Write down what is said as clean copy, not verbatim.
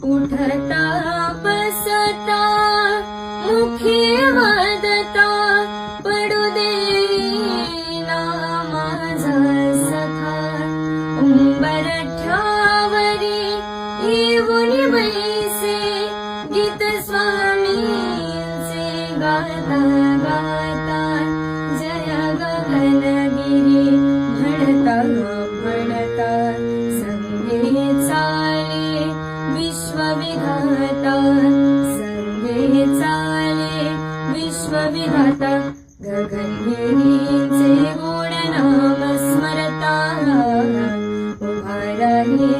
उठता बसता मुखी वादता पडू देना माझा सखा उंबरठ्यावरी येऊन बैसे गीत स्वामींचे गाता गाता जय गगनगिरी म्हणता म्हणता संगे चाले विश्वविधाता संगे चाले विश्वविधाता गगनगिरीचे गोड नाम स्मरता उभा राही